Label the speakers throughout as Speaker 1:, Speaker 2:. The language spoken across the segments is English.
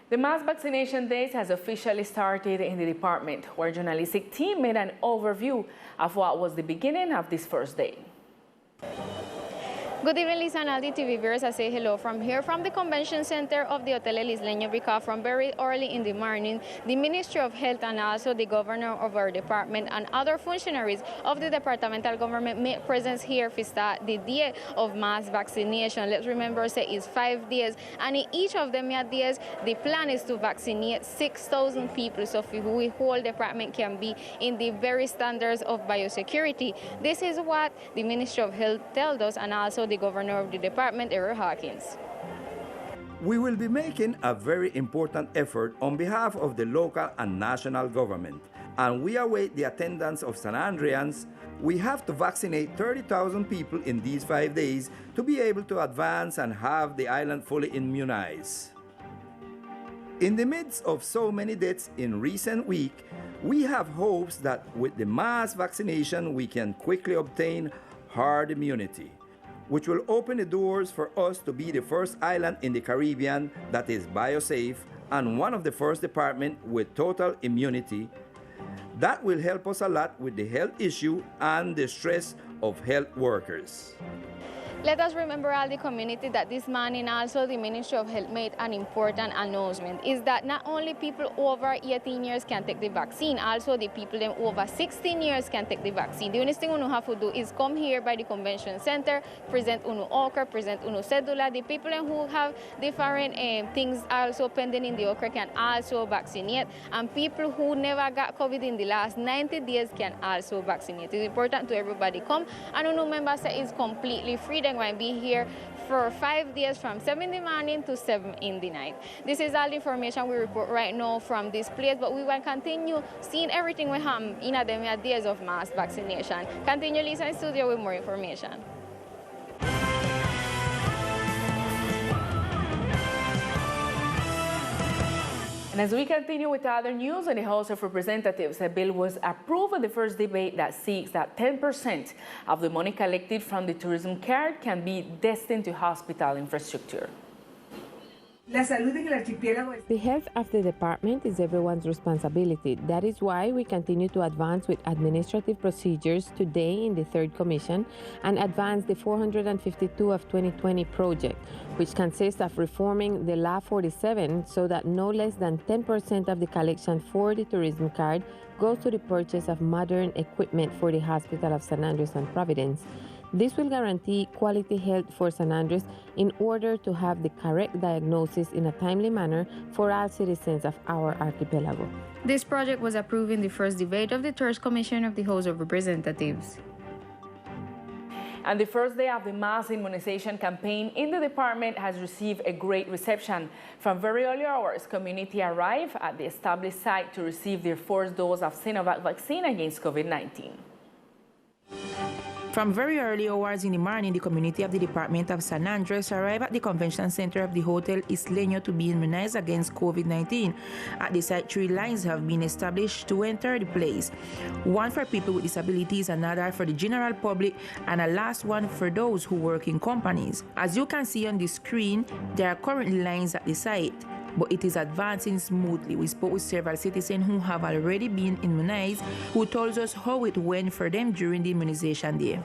Speaker 1: The mass vaccination days has officially started in the department, where journalistic team made an overview of what was the beginning of this first day.
Speaker 2: Good evening, Lisa and Aldi TV viewers. I say hello from here from the convention center of the Teleislas, because from very early in the morning, the Ministry of Health and also the governor of our department and other functionaries of the departmental government make presence here to start the day of mass vaccination. Let's remember, say it's 5 days, and in each of them days, the plan is to vaccinate 6,000 people. So we whole department can be in the very standards of biosecurity. This is what the Ministry of Health tells us, and also the governor of the department, Eric Hawkins.
Speaker 3: We will be making a very important effort on behalf of the local and national government, and we await the attendance of San Andreans. We have to vaccinate 30,000 people in these 5 days to be able to advance and have the island fully immunized. In the midst of so many deaths in recent weeks, we have hopes that with the mass vaccination we can quickly obtain herd immunity, which will open the doors for us to be the first island in the Caribbean that is biosafe and one of the first departments with total immunity. That will help us a lot with the health issue and the stress of health workers.
Speaker 2: Let us remember all the community that this morning also the Ministry of Health made an important announcement, is that not only people over 18 years can take the vaccine, also the people them over 16 years can take the vaccine. The only thing you have to do is come here by the convention center, present uno ochre, present uno cedula. The people who have different things also pending in the ochre can also vaccinate, and people who never got COVID in the last 90 days can also vaccinate. It's important to everybody come, and uno member say it's completely free. They're going to be here for 5 days from 7 in the morning to 7 in the night. This is all the information we report right now from this place, but we will continue seeing everything we have in the days of mass vaccination. Continue listening to studio with more information.
Speaker 1: And as we continue with other news in the House of Representatives, a bill was approved in the first debate that seeks that 10% of the money collected from the tourism card can be destined to hospital infrastructure.
Speaker 4: The health of the department is everyone's responsibility. That is why we continue to advance with administrative procedures today in the third commission and advance the 452 of 2020 project, which consists of reforming the Law 47 so that no less than 10% of the collection for the tourism card goes to the purchase of modern equipment for the Hospital of San Andres and Providence. This will guarantee quality health for San Andres in order to have the correct diagnosis in a timely manner for all citizens of our archipelago.
Speaker 2: This project was approved in the first debate of the third commission of the House of Representatives.
Speaker 1: And the first day of the mass immunization campaign in the department has received a great reception. From very early hours, community arrived at the established site to receive their first dose of Sinovac vaccine against COVID-19.
Speaker 5: From very early hours in the morning, the community of the Department of San Andres arrived at the convention center of the Hotel Icetex to be immunized against COVID-19. At the site, 3 lines have been established to enter the place. One for people with disabilities, another for the general public, and a last one for those who work in companies. As you can see on the screen, there are currently lines at the site, but it is advancing smoothly. We spoke with several citizens who have already been immunized, who told us how it went for them during the immunization day.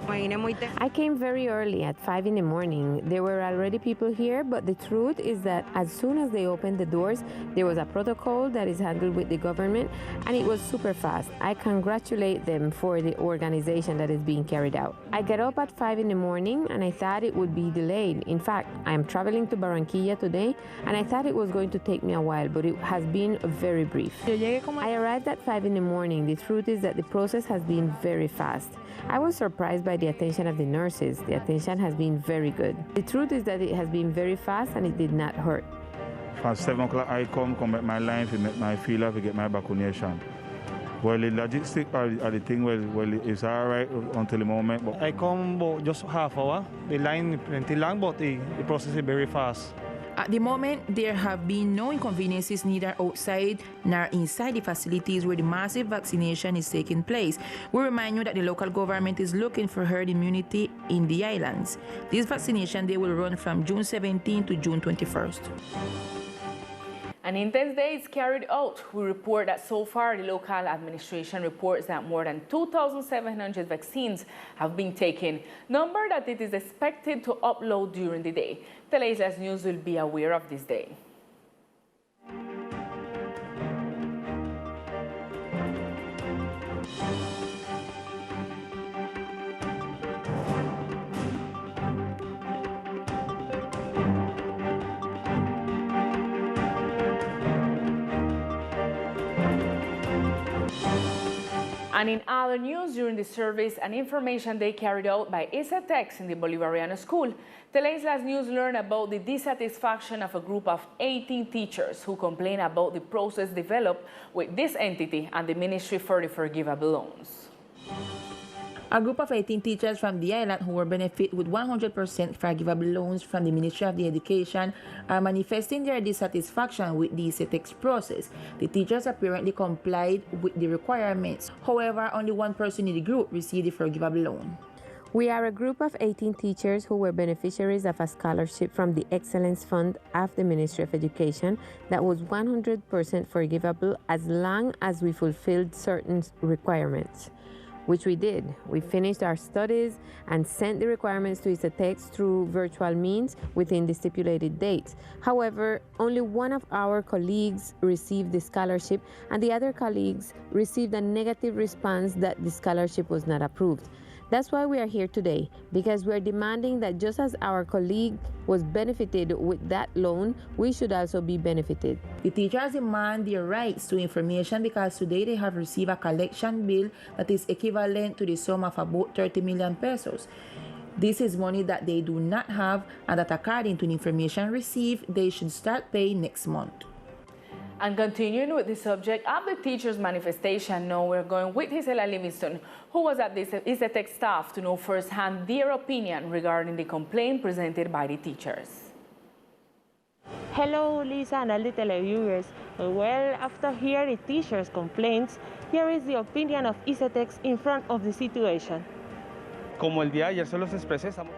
Speaker 4: I came very early at 5 in the morning. There were already people here, but the truth is that as soon as they opened the doors, there was a protocol that is handled with the government, and it was super fast. I congratulate them for the organization that is being carried out. I got up at 5 in the morning, and I thought it would be delayed. In fact, I am traveling to Barranquilla today, and I thought it was going to take me a while, but it has been very brief. I arrived at 5 in the morning. The truth is that the process has been very fast. I was surprised by the attention of the nurses. The attention has been very good. The truth is that it has been very fast and it did not hurt.
Speaker 6: From 7 o'clock I come make my line to make my feel to get my vaccination. Well, the logistics are the thing, well, it's all right until the moment. But
Speaker 7: I come about just half hour. The line is plenty long, but the process is very fast.
Speaker 5: At the moment, there have been no inconveniences neither outside nor inside the facilities where the massive vaccination is taking place. We remind you that the local government is looking for herd immunity in the islands. This vaccination day will run from June 17 to June 21st.
Speaker 1: An intense day is carried out. We report that so far the local administration reports that more than 2,700 vaccines have been taken, number that it is expected to upload during the day. Teleislas News will be aware of this day. And in other news, during the service and information day carried out by Icetex in the Bolivariano School, Teleislas News learned about the dissatisfaction of a group of 18 teachers who complain about the process developed with this entity and the Ministry for the Forgivable Loans.
Speaker 5: A group of 18 teachers from the island who were benefited with 100% forgivable loans from the Ministry of Education are manifesting their dissatisfaction with the Icetex process. The teachers apparently complied with the requirements. However, only one person in the group received the forgivable loan.
Speaker 4: We are a group of 18 teachers who were beneficiaries of a scholarship from the Excellence Fund of the Ministry of Education that was 100% forgivable as long as we fulfilled certain requirements, which we did. We finished our studies and sent the requirements to Icetex through virtual means within the stipulated dates. However, only one of our colleagues received the scholarship and the other colleagues received a negative response that the scholarship was not approved. That's why we are here today, because we are demanding that just as our colleague was benefited with that loan, we should also be benefited.
Speaker 5: The teachers demand their rights to information because today they have received a collection bill that is equivalent to the sum of about 30 million pesos. This is money that they do not have and that according to the information received, they should start paying next month.
Speaker 1: And continuing with the subject of the teachers' manifestation, now we're going with Gisela Livingston, who was at the Icetex staff to know firsthand their opinion regarding the complaint presented by the teachers.
Speaker 8: Hello, Lisa and all the televiewers. Well, after hearing the teachers' complaints, here is the opinion of Icetex in front of the situation.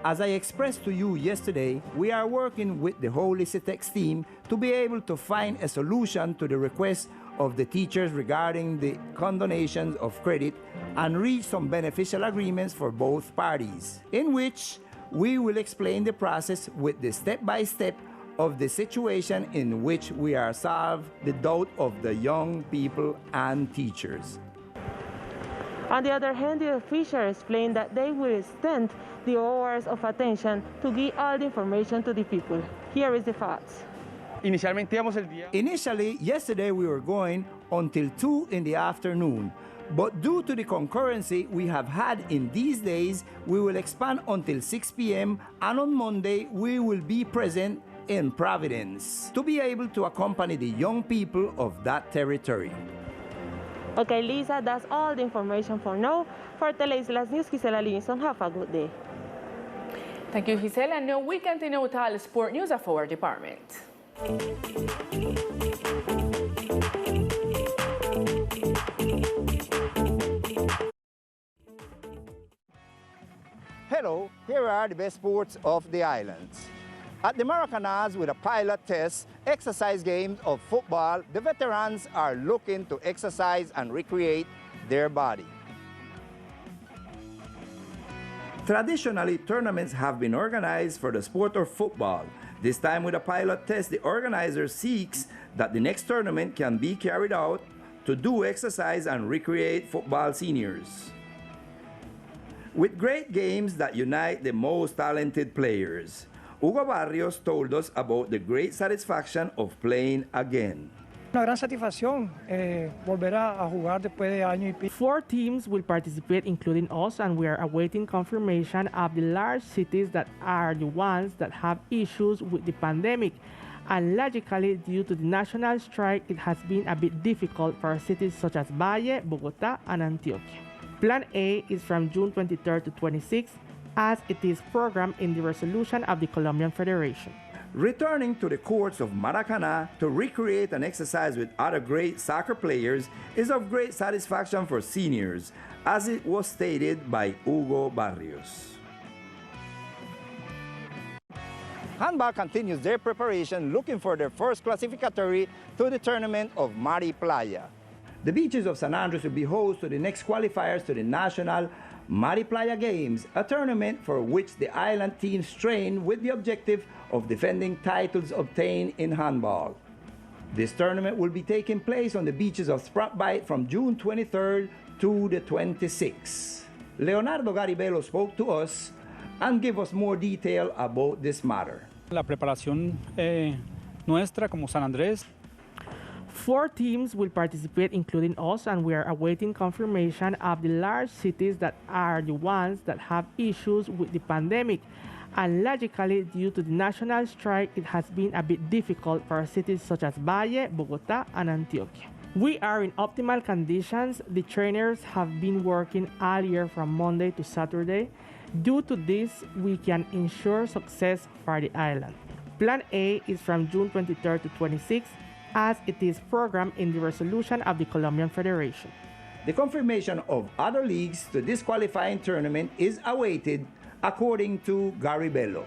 Speaker 3: As I expressed to you yesterday, we are working with the whole Icetex team to be able to find a solution to the request of the teachers regarding the condonations of credit and reach some beneficial agreements for both parties, in which we will explain the process with the step-by-step of the situation in which we are solve the doubt of the young people and teachers.
Speaker 8: On the other hand, the officials explained that they will extend the hours of attention to give all the information to the people. Here is the facts.
Speaker 3: Initially, yesterday we were going until 2 in the afternoon, but due to the concurrency we have had in these days, we will expand until 6 p.m. and on Monday we will be present in Providence to be able to accompany the young people of that territory.
Speaker 8: Okay, Lisa, that's all the information for now. For Teleislas News, Gisela Livingston, have a good day.
Speaker 1: Thank you, Gisela. Now we continue with all the sport news of our department.
Speaker 3: Hello, here are the best sports of the islands. At the Maracanas with a pilot test exercise games of football, the veterans are looking to exercise and recreate their body. Traditionally, tournaments have been organized for the sport of football. This time with a pilot test, the organizer seeks that the next tournament can be carried out to do exercise and recreate football seniors, with great games that unite the most talented players. Hugo Barrios told us about the great satisfaction of playing again.
Speaker 9: Una gran satisfacción volver a jugar después de año y pico.
Speaker 10: 4 teams will participate, including us, and we are awaiting confirmation of the large cities that are the ones that have issues with the pandemic. And logically, due to the national strike, it has been a bit difficult for cities such as Valle, Bogotá, and Antioquia. Plan A is from June 23rd to 26th, as it is programmed in the resolution of the Colombian Federation.
Speaker 3: Returning to the courts of Maracana to recreate and exercise with other great soccer players is of great satisfaction for seniors, as it was stated by Hugo Barrios. Handball continues their preparation, looking for their first classificatory to the tournament of Mari Playa. The beaches of San Andres will be host to the next qualifiers to the National Mari Playa Games, a tournament for which the island teams train with the objective of defending titles obtained in handball. This tournament will be taking place on the beaches of Sprat Bight from June 23rd to the 26th. Leonardo Garibello spoke to us and gave us more detail about this matter.
Speaker 11: La preparación nuestra como San Andrés.
Speaker 10: 4 teams will participate, including us, and we are awaiting confirmation of the large cities that are the ones that have issues with the pandemic. And logically, due to the national strike, it has been a bit difficult for cities such as Valle, Bogotá, and Antioquia. We are in optimal conditions. The trainers have been working all year from Monday to Saturday. Due to this, we can ensure success for the island. Plan A is from June 23rd to 26th, as it is programmed in the resolution of the Colombian Federation.
Speaker 3: The confirmation of other leagues to this qualifying tournament is awaited, according to Garibello.